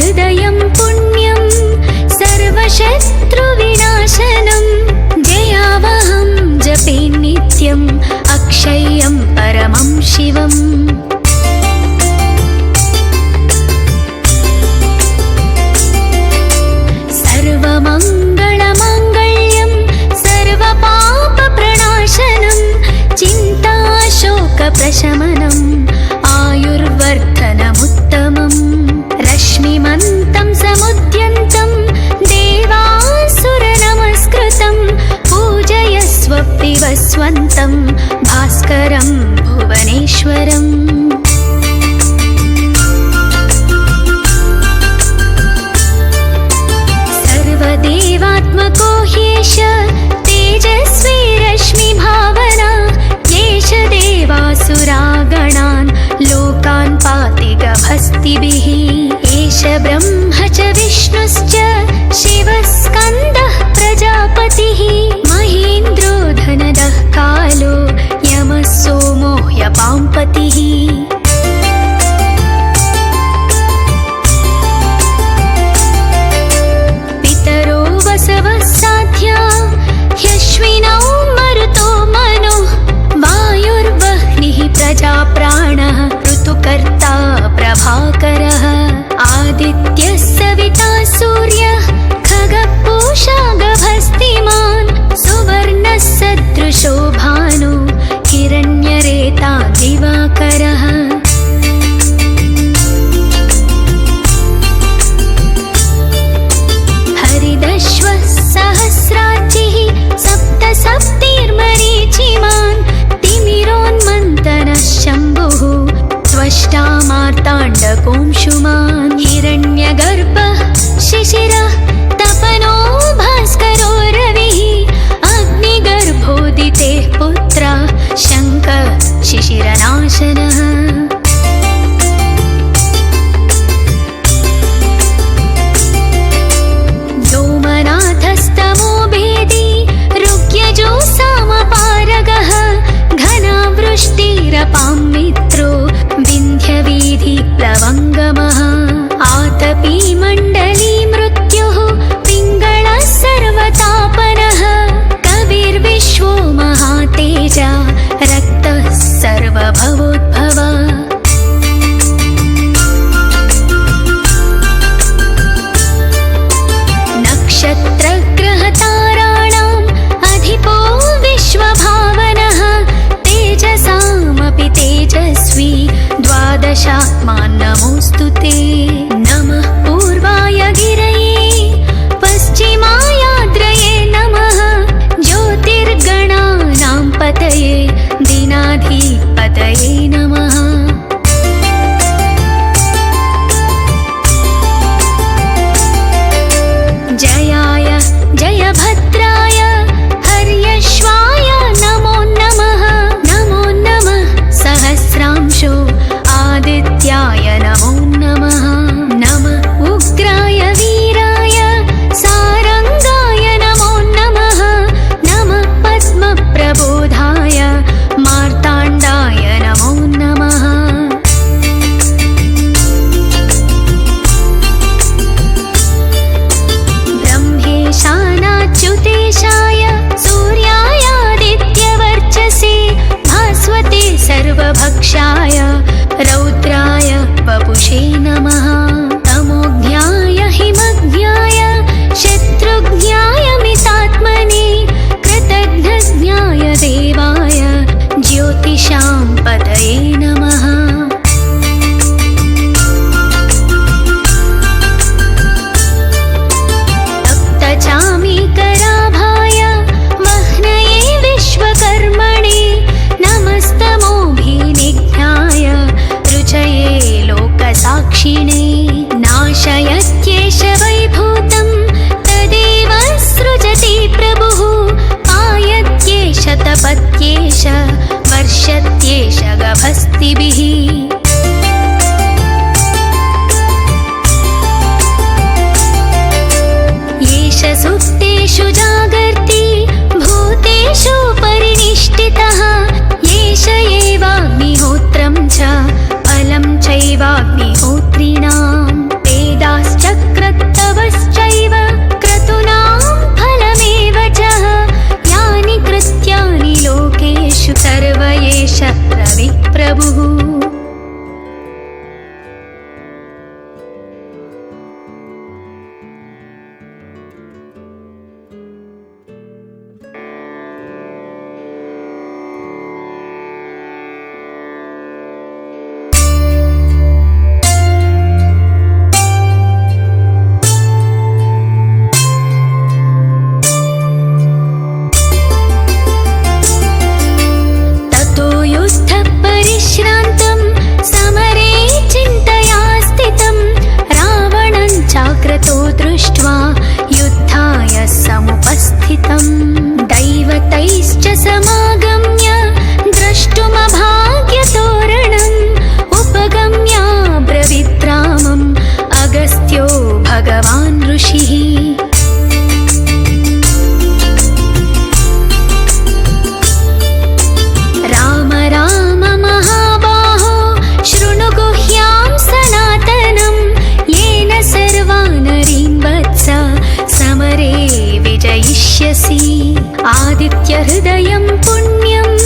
हृदयं पुण्यं सर्वशत्रुविनाशनं जयावहं जपे नित्यम् अक्षय्यं परमं शिवम् सर्वमङ्गलमाङ्गल्यं सर्वपापप्रणाशनं चिन्ताशोकप्रशमनम् आयुर्वर्धनमुत्तमम् रश्मिमन्तं समुद्यन्तं देवासुरनमस्कृतं पूजयस्व पिबस्वन्तं भास्करं भुवनेश्वरम् सर्वदेवात्मको ह्येष तेजस्वी रश्मिभावना येष देवासुरागणान् लोकान् पाति गभस्तिभिः एष ब्रह्म च विष्णुश्च शिवस्कन्दः प्रजापतिः महेन्द्रो धनदः कालो यमः सोमो ह्यपाम्पतिः पितरो वसवः साध्या ह्यश्विनौ मरुतो मनो वायुर्वह्निः प्रजाप्राणः ऋतुकर्ता प्रभाकरः आदित्यः सविता सूर्यः खगः गभस्तिमान् सुवर्णः सदृशो भानु हिरण्यरेता दिवाकरः हरिदश्वः सहस्राचिः सप्तसप्तिर्मरीचिमान् तिमिरोन्मन्तनः शम्भुः त्वष्टा मार्ताण्डकोंशुमान् हिरण्यगर्भः शिशिरः तपनो भास्करो रविः अग्निगर्भोदितेः पुत्रः शङ्खः शिशिरनाशनः व्योमनाथस्तमो भेदी ऋग्यजो सामपारगः घनावृष्टिरपां मित्रो विन्ध्यवीधिप्लवङ्गमः आतपी मण्डली मृत्युः पिङ्गळः सर्वतापनः कविर्विश्वो महातेजा रक्तः सर्वभवोद्भव नक्षत्रग्रहताराणाम् अधिपो विश्वभावनः तेजसामपि तेजस्वी द्वादशात्मा नमोऽस्तु ते नमः पूर्वाय ऋषिः। राम राम महाबाहो शृणु गुह्यां सनातनं, येन सर्वानरीन् वत्स समरे विजयिष्यसि। आदित्यहृदयं पुण्यं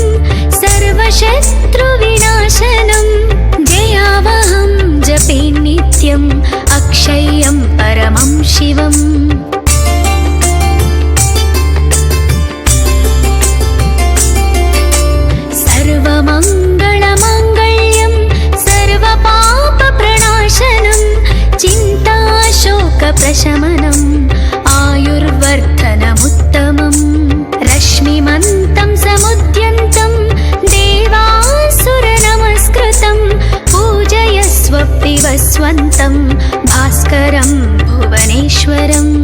सर्वशत्रुविनाशनं, जयावहं जपे नित्यम् अक्षय्यं परमं शिवम्। सर्वमङ्गलमाङ्गल्यं सर्वपापप्रणाशनं, चिन्ताशोकप्रशमनम् आयुर्वर्धनमुत्तमम्। रश्मिमन्तं समुद्यन्तं देवासुरनमस्कृतं, पूजयस्व विवस्वन्तं भास्करं भुवनेश्वरम्।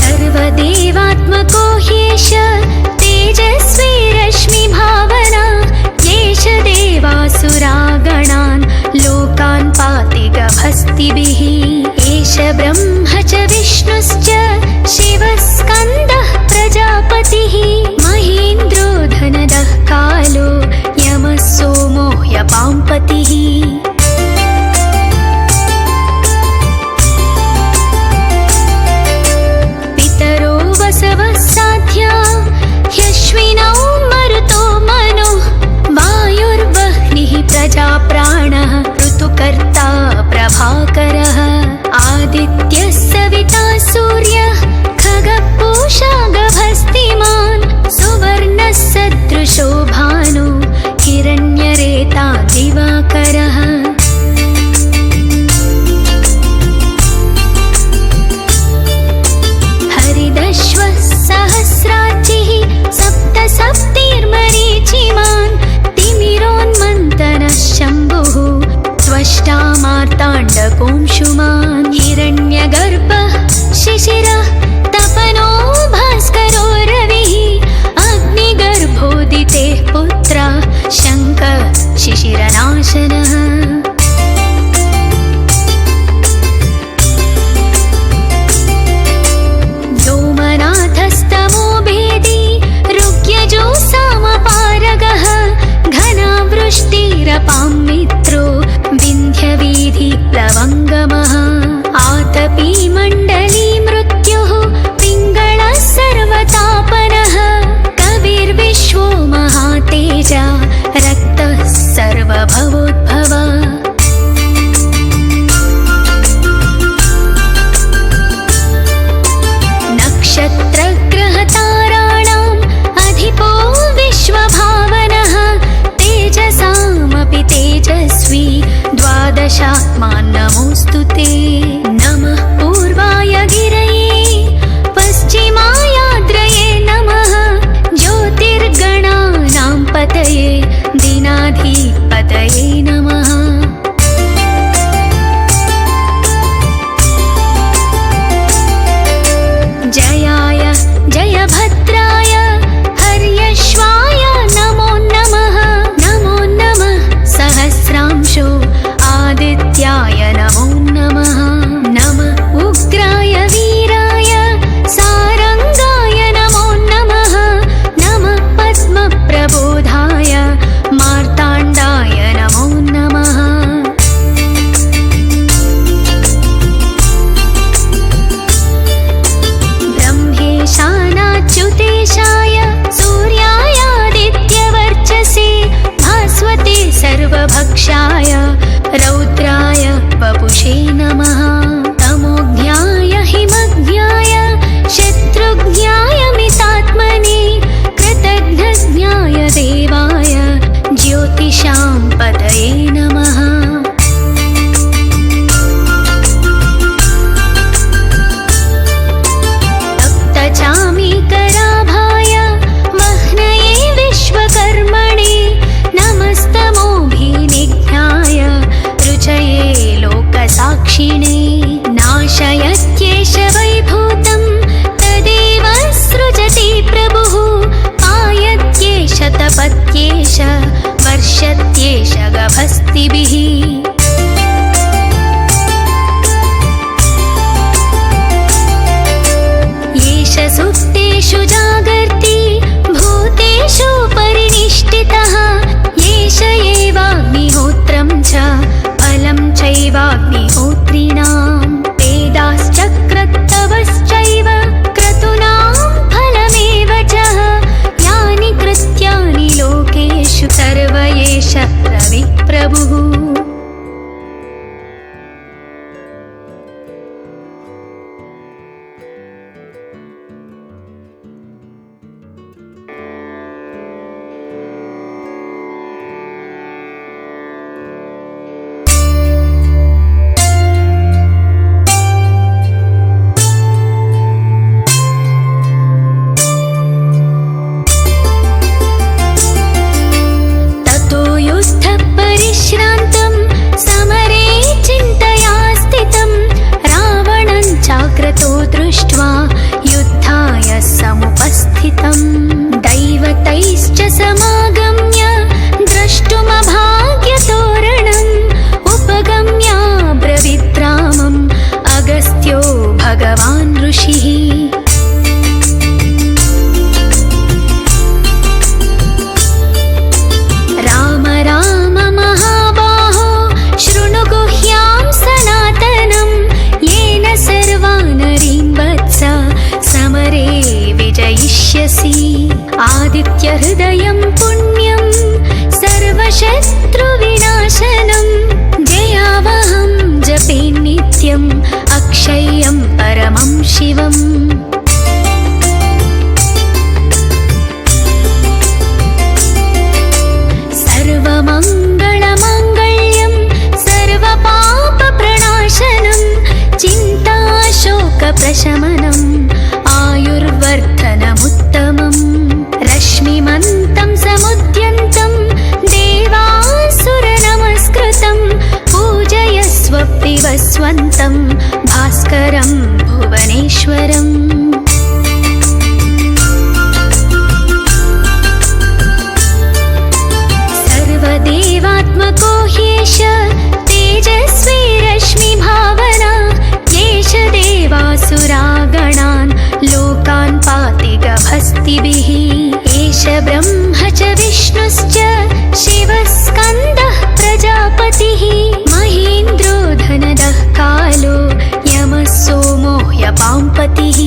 सर्वदेवात्मको ह्येष तेजस्वी रश्मिभावना, येष देवासुरागण विवस्वन्तं भास्करं भुवनेश्वरम् सर्वदेवात्मको ह्येष तेजस्वी रश्मिभावना येष देवासुरागणान् लोकान् पाति गभस्तिभिः एष ब्रह्म च विष्णुश्च शिवः स्कन्दः प्रजापतिः महेन्द्रो धनदः कालो यमः सोमो ह्यपाम्पतिः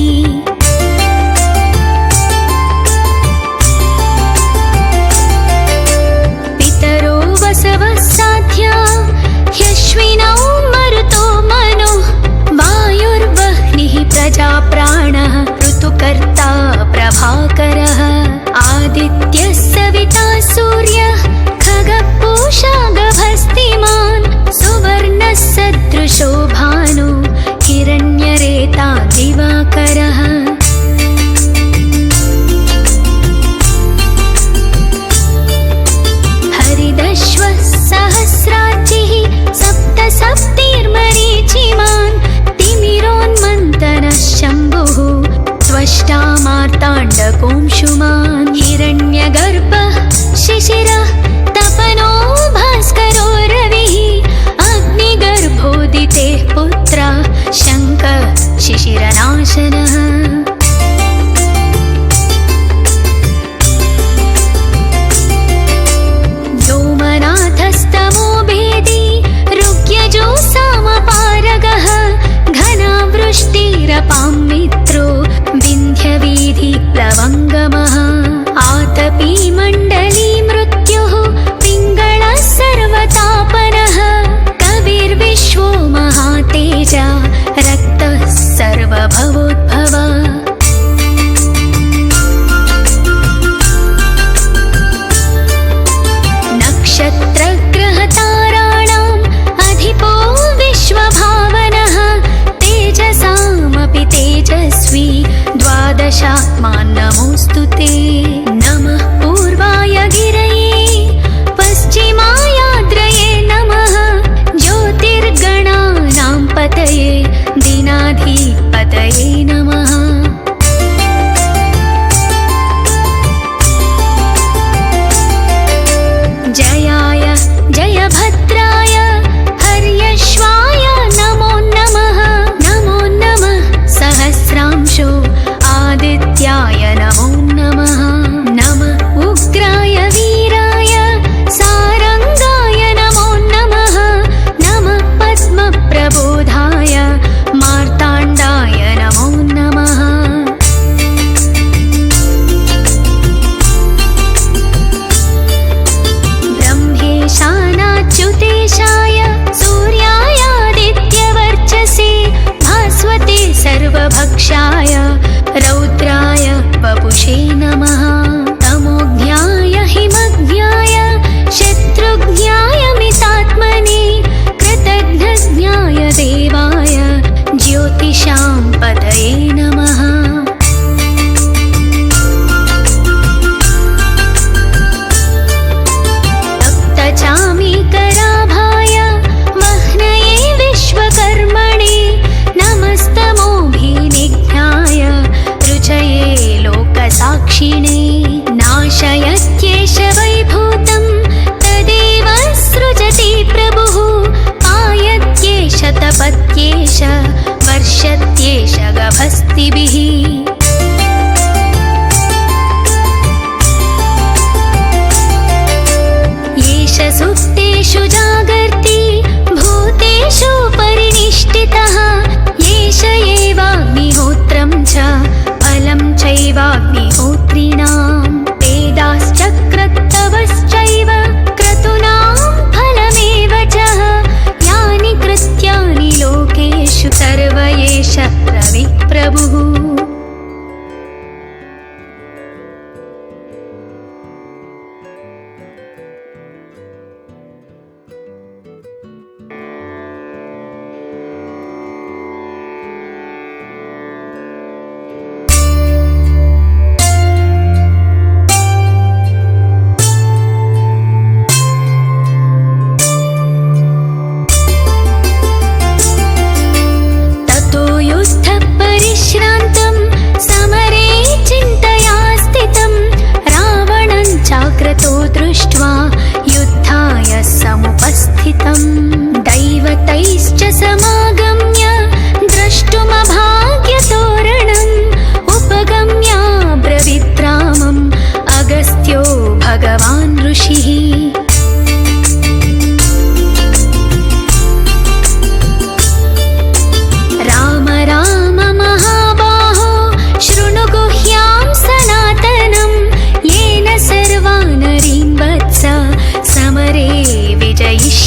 पितरो वसवः साध्या ह्यश्विनौ मरुतो मनो वायुर्वह्निः प्रजाप्राणः ऋतुकर्ता प्रभाकरः आदित्यः सविता सूर्यः खग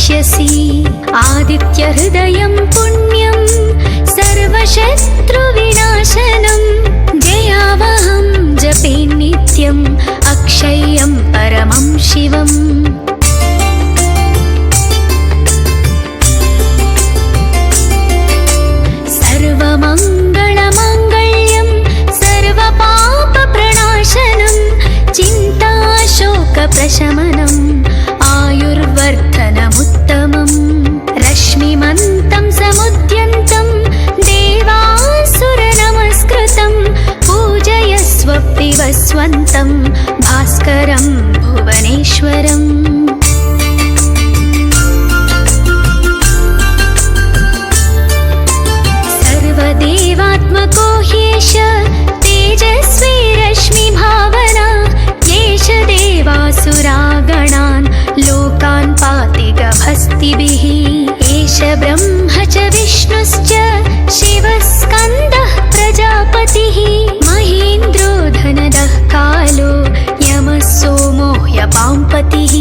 भविष्यसि आदित्यहृदयं पुण्यं सर्वशत्रुविनाशनं जयावहं जपे नित्यम् अक्षय्यं परमं शिवम् सर्वमङ्गलमाङ्गल्यं सर्वपापप्रणाशनं चिन्ताशोकप्रशमनम् आयुर्वर्धनमुत्तमम् रश्मिमन्तं समुद्यन्तं देवासुरनमस्कृतं पूजयस्व विवस्वन्तं भास्करं भुवनेश्वरम् सर्वदेवात्मको ह्येष तेजस्वी रश्मिभावना येष देवासुरागणान् लोकान् पाति गभस्तिभिः एष ब्रह्म च विष्णुश्च शिवः स्कन्दः प्रजापतिः महेन्द्रो धनदः कालो यमः सोमो ह्यपाम्पतिः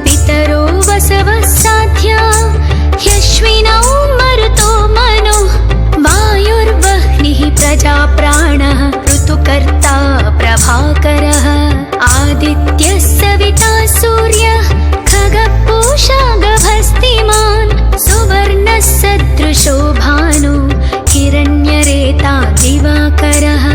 पितरो वसवः साध्या ह्यश्विनौ मरुतो मनो वायुर्वह्निः प्रजाप्राणः ऋतुकर्ता प्रभाकरः आदित्यः सविता सूर्यः खगः गभस्तिमान् सुवर्णः सदृशो भानु हिरण्यरेता दिवाकरः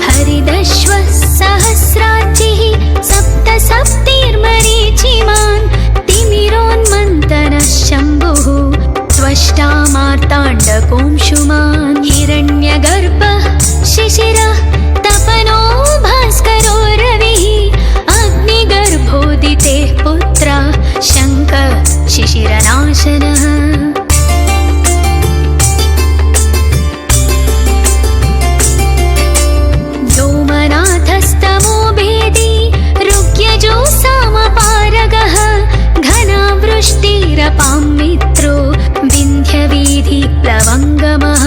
हरिदश्वः सहस्राचिः सप्त सप्तिर्मरीचिमान् तिमिरोन्मन्तनः शम्भुः त्वष्टा मार्ताण्डकोंशुमान् हिरण्यगर्भः शिशिरः तपनो भास्करो रविः अग्निगर्भोदितेः पुत्रः शङ्कः शिशिरनाशनः व्योमनाथस्तमो भेदी ऋग्यजो सामपारगः घनावृष्टिरपां मित्रो विन्ध्यवीधिप्लवङ्गमः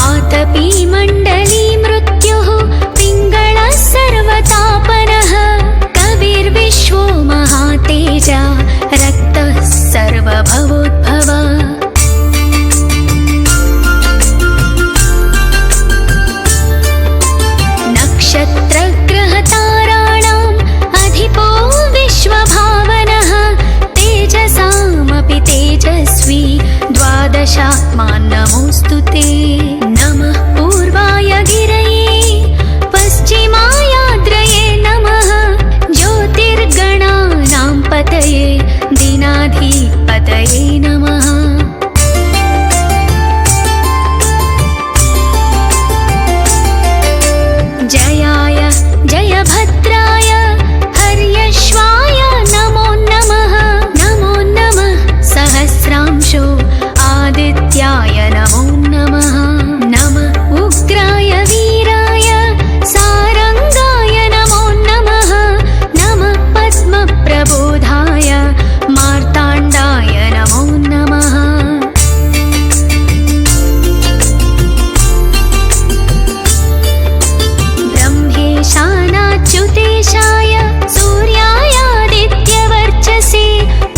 आतपी मण्डली मृत्युः पिङ्गळः सर्वतापनः कविर्विश्वो महातेजा रक्तः सर्वभवोद्भव नक्षत्रग्रहताराणाम् अधिपो विश्वभावनः तेजसामपि तेजस्वी द्वादशात्मान् नमोऽस्तु ते नमः पूर्वाय गिरये पश्चिमायाद्रये नमः ज्योतिर्गणानां पतये दीनाधिपतये नमः जयाय जयभद्राय हर्यश्वाय नमो नमः सहस्रांशो आदित्याय नमो नमः नमः उग्राय वीराय सारंगाय नमो नमः नमः पद्मप्रबोधाय मार्ताण्डाय नमो नमः ब्रह्मेशानाच्युतेशाय सूर्यायादित्यवर्चसे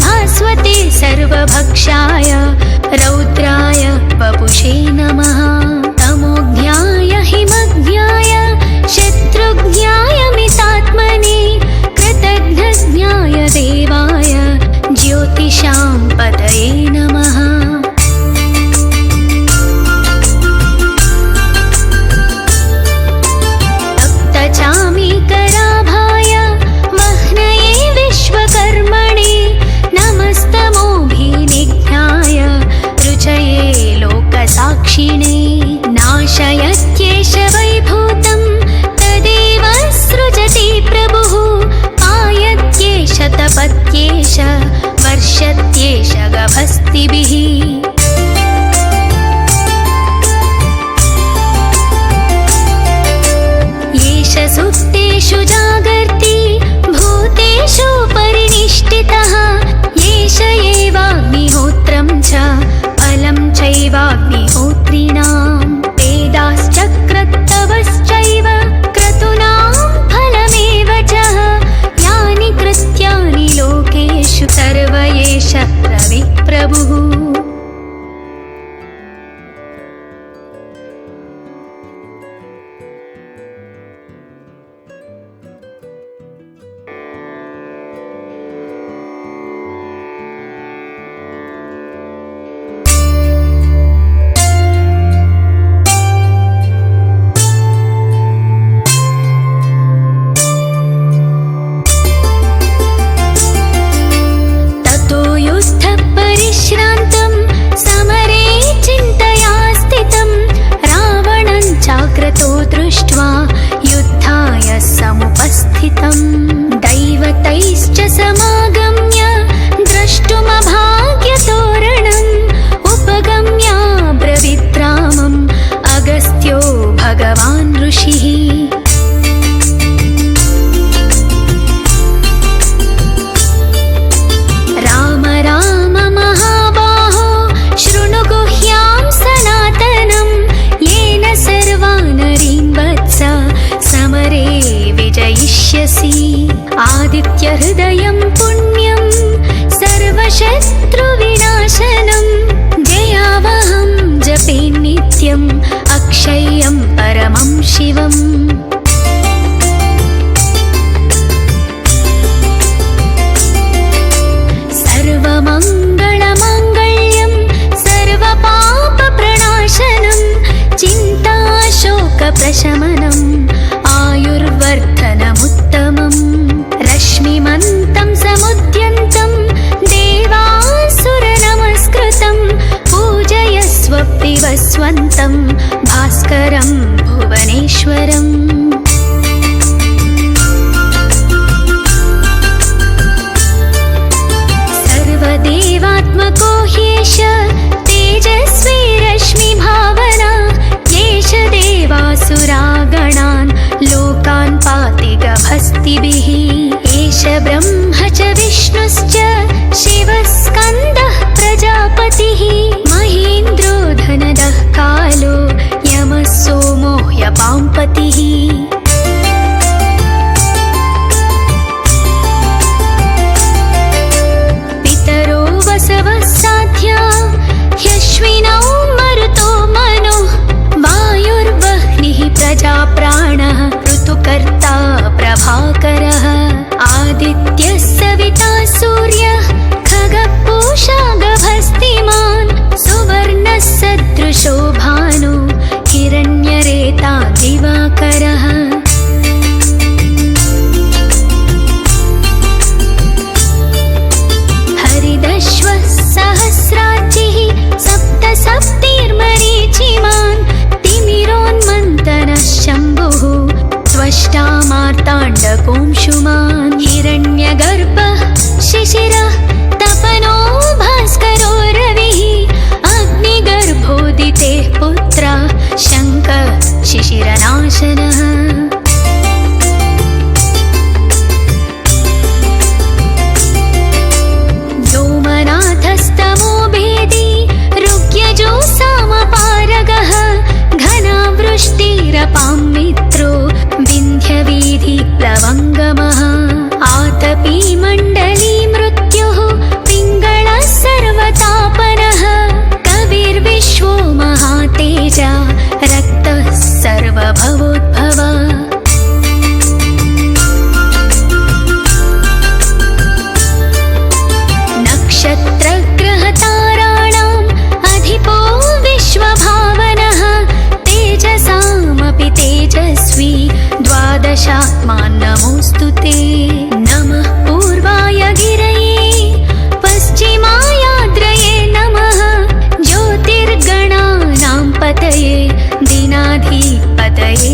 भास्वते सर्वभक्षाय रौद्राय वपुषे नमः तमोज्ञाय हिमज्ञाय शत्रुज्ञाय मितात्मने कृतघ्नज्ञाय देवाय ज्योतिषां पतये नमः तप्तचामीकराभाय वह्नये विश्वकर्मणे नमस्तमोभिनिघ्नाय रुचये लोकसाक्षिणे नाशयत्येष वैभूतं तदेव सृजति प्रभुः पायत्येष तपत्येष वर्षत्येष गभस्तिभिः येष सुप्तेषु जागर्ति भूतेषु परिनिष्ठितः येष एवाग्निहोत्रं च फलं चैवाग्निहोत्रम् मन्त्रिणां वेदाश्चक्रत्तवश्चैव क्रतूनां फलमेव च यानि कृत्यानि लोकेषु सर्व एष रविः प्रभुः। दैवतैश्च समागम्य द्रष्टुमभाग्यतोरणम् उपगम्याब्रवीद्रामम् अगस्त्यो भगवान् ऋषिः। राम राम महाबाहो शृणु गुह्यां सनातनं येन सर्वानरीन् वत्स समरे विजयिष्यसि। आदित्यहृदयं पुण्यं सर्वशत्रुविनाशनं जयावहं जपे नित्यम् अक्षय्यं परमं शिवम्। सर्वमङ्गलमाङ्गल्यं सर्वपापप्रणाशनं चिन्ताशोकप्रशमनम् आयुर्वर्धनमुत्तमम्। रश्मिमन्तं समुद्यन्तं देवासुरनमस्कृतं पूजयस्व पिबस्वन्तं भास्करं भुवनेश्वरम्। सर्वदेवात्मको ह्येष तेजस्वी रश्मिभावना येष देवासुरागणान् लोकान् पाति गभस्तिभिः। एष ब्रह्म च विष्णुश्च शिवस्कन्दः प्रजापतिः महेन्द्रो धनदः कालो यमः सोमो ह्यपाम्पतिः। पितरो वसवः साध्या ह्यश्विनौ मरुतो मनुः वायुर्वह्निः प्रजाप्राणः ऋतुकर्ता प्रभाकरः। आदित्यः सविता सूर्यः खगः गभस्तिमान् सुवर्णः सदृशो भानु हिरण्यरेता दिवाकरः। हरिदश्वः सहस्राचिः सप्त सप्तिर्मरीचिमान् तिमिरोन्मन्तनः शम्भुः त्वष्टा मार्ताण्डकोंशुमान्। हिरण्यगर्भः शिशिरः तपनो भास्करो रविः अग्निगर्भोदितेः पुत्रः शङ्खः शिशिरनाशनः। व्योमनाथस्तमो भेदी ऋग्यजो सामपारगः घनावृष्टिरपां मित्रो विन्ध्यवीधिप्लवङ्गमः। आतपी मण्डली मृत्युः पिङ्गळः सर्वतापनः कविर्विश्वो महातेजा रक्तः सर्वभवोद्भव। नक्षत्रग्रहताराणाम् अधिपो विश्वभावनः तेजसामपि तेजस्वी द्वादशात्मान् नमोऽस्तु ते। नमः पूर्वाय गिरये पश्चिमायाद्रये नमः ज्योतिर्गणानां पतये दिनाधिपतये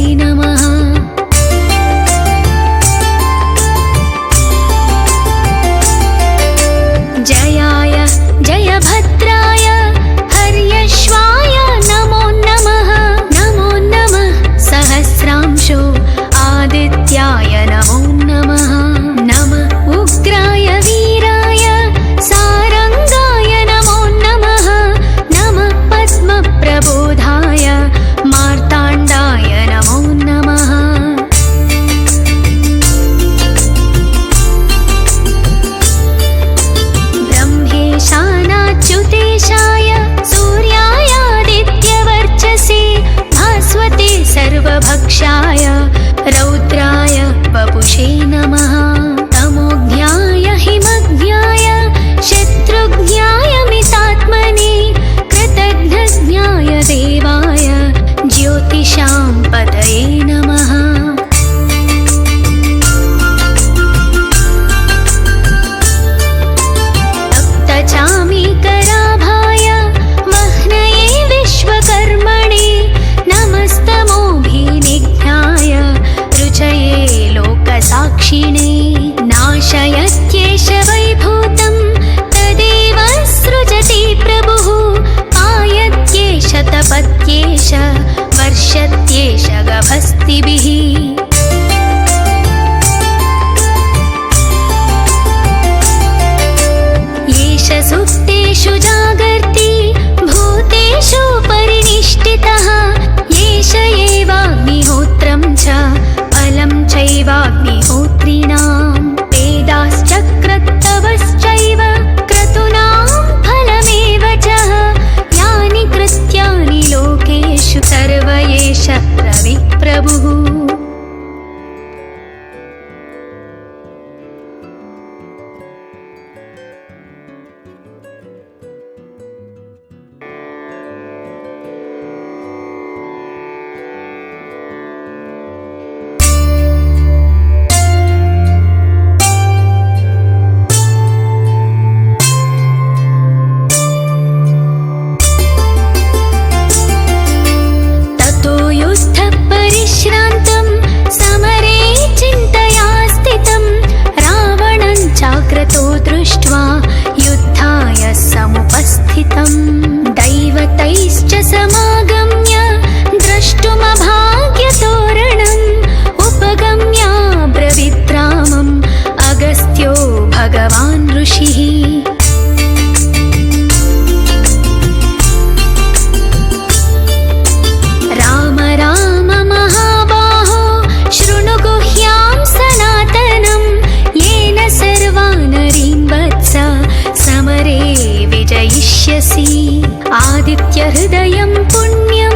हृदयं पुण्यं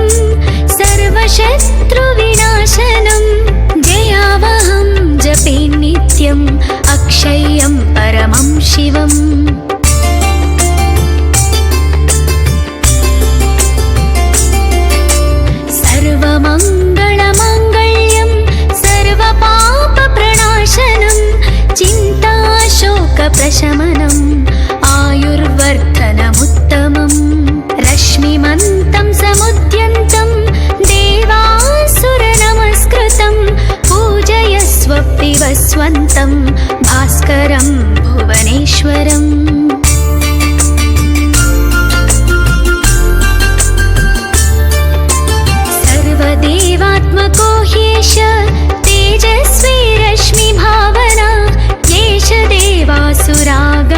सर्वशत्रुविनाशनं जयावहं जपे नित्यम् अक्षय्यं परमं शिवम् सर्वमङ्गलमाङ्गल्यं सर्वपापप्रणाशनं चिन्ताशोकप्रशमनम् आयुर्वर्धनमुत्तमम् रश्मिमन्तं समुद्यन्तं देवासुरनमस्कृतं पूजयस्व पिबस्वन्तं भास्करं भुवनेश्वरम् सर्वदेवात्मको ह्येष तेजस्वी रश्मिभावना येष देवासुराग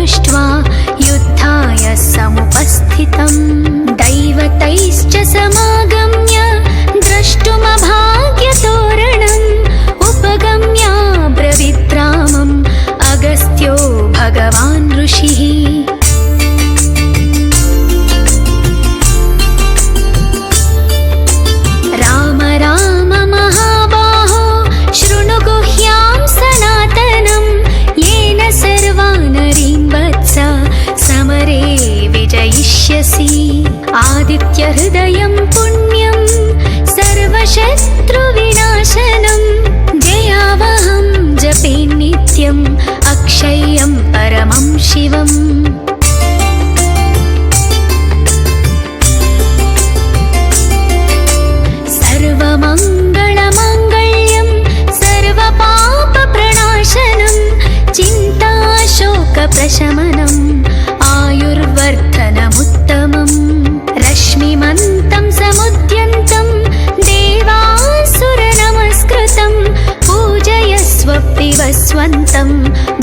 दृष्ट्वा युद्धाय समुपस्थितम् दैवतैश्च समागम्य द्रष्टुमभाग्यतोरणम् उपगम्य ब्रवीद्रामम् अगस्त्यो भगवान् ऋषिः राम राम महाबाहो शृणु गुह्यां सनातनं येन सर्वानरीं वत्स समरे विजयिष्यसि आदित्यहृदयं पुण्यं सर्वशत्रुविनाशनं जयावहं जपे नित्यम् अक्षय्यं परमं शिवम् सर्वमङ्गलमाङ्गल्यं सर्वपापप्रणाशनं चिन्ताशोकप्रशमनम् आयुर्वर्धनमुत्तमम् रश्मिमन्तं समुद्यन्तं देवासुरनमस्कृतं पूजयस्व पिबस्वन्तं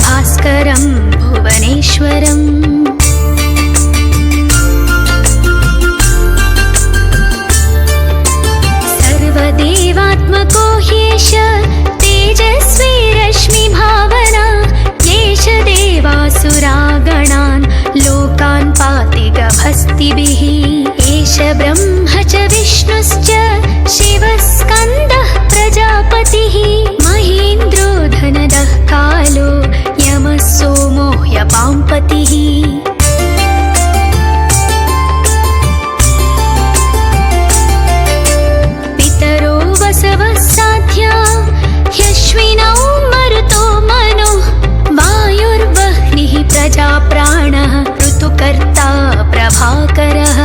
भास्करं भुवनेश्वरम् सर्वदेवात्मको ह्येष तेजस्वी रश्मिभावना येष देवासुरागणान् लोकान् पाति गभस्तिभिः एष ब्रह्म च विष्णुश्च शिवस्कन्दः प्रजापतिः महेन्द्रो धनदः कालो यमः सोमो ह्यपाम्पतिः साध्या ह्यश्विनौ मरुतो मनो वायुर्वह्निः प्रजाप्राणः ऋतुकर्ता प्रभाकरः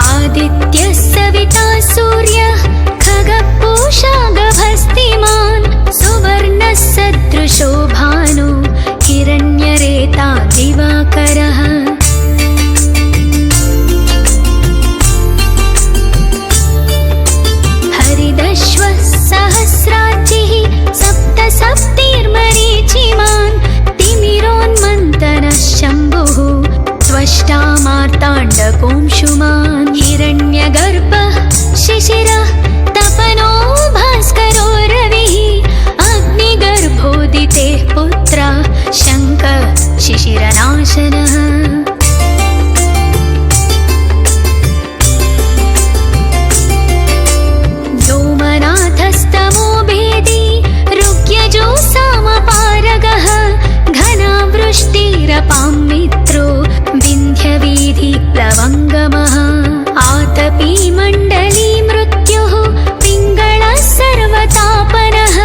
आदित्यः सविता सूर्यः खगपूषा गभस्तिमान् सुवर्णः सदृशो भानु हिरण्यरेता दिवाकरः सहस्राचिः सप्त सप्तिर्मरीचिमान् तिमिरोन्मन्तनः शम्भुः त्वष्टा मार्ताण्डकोंशुमान् हिरण्यगर्भः शिशिरः तपनो भास्करो रविः अग्निगर्भोदितेः पुत्रः शङ्कः शिशिरनाशनः स्तमो भेदी ऋग्यजो सामपारगः घनावृष्टिरपां मित्रो विन्ध्यवीधिप्लवङ्गमः आतपी मण्डली मृत्युः पिङ्गळः सर्वतापनः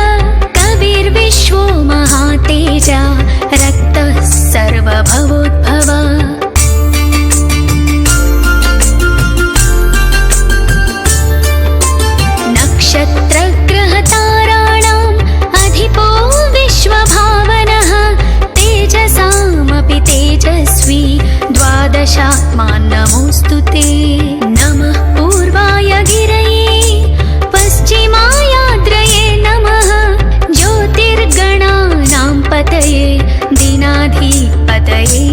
कविर्विश्वो महातेजा रक्तः सर्वभवोद्भव नक्षत्रग्रहताराणाम् अधिपो विश्वभावनः तेजसामपि तेजस्वी द्वादशात्मान् नमोऽस्तु ते नमः पूर्वाय गिरये पश्चिमायाद्रये नमः ज्योतिर्गणानां पतये दीनाधिपतये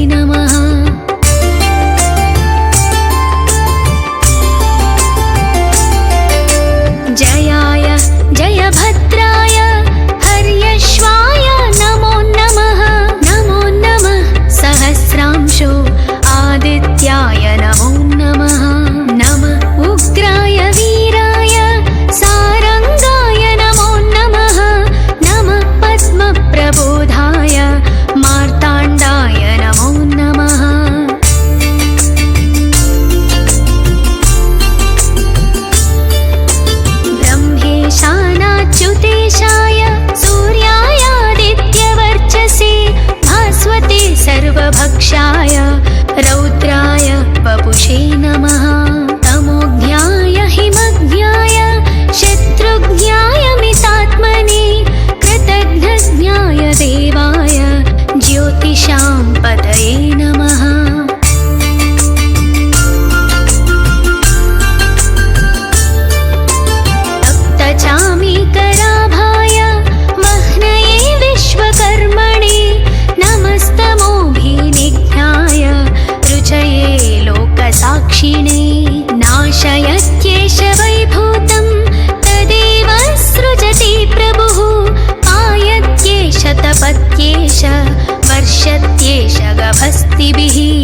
हस्तिभिः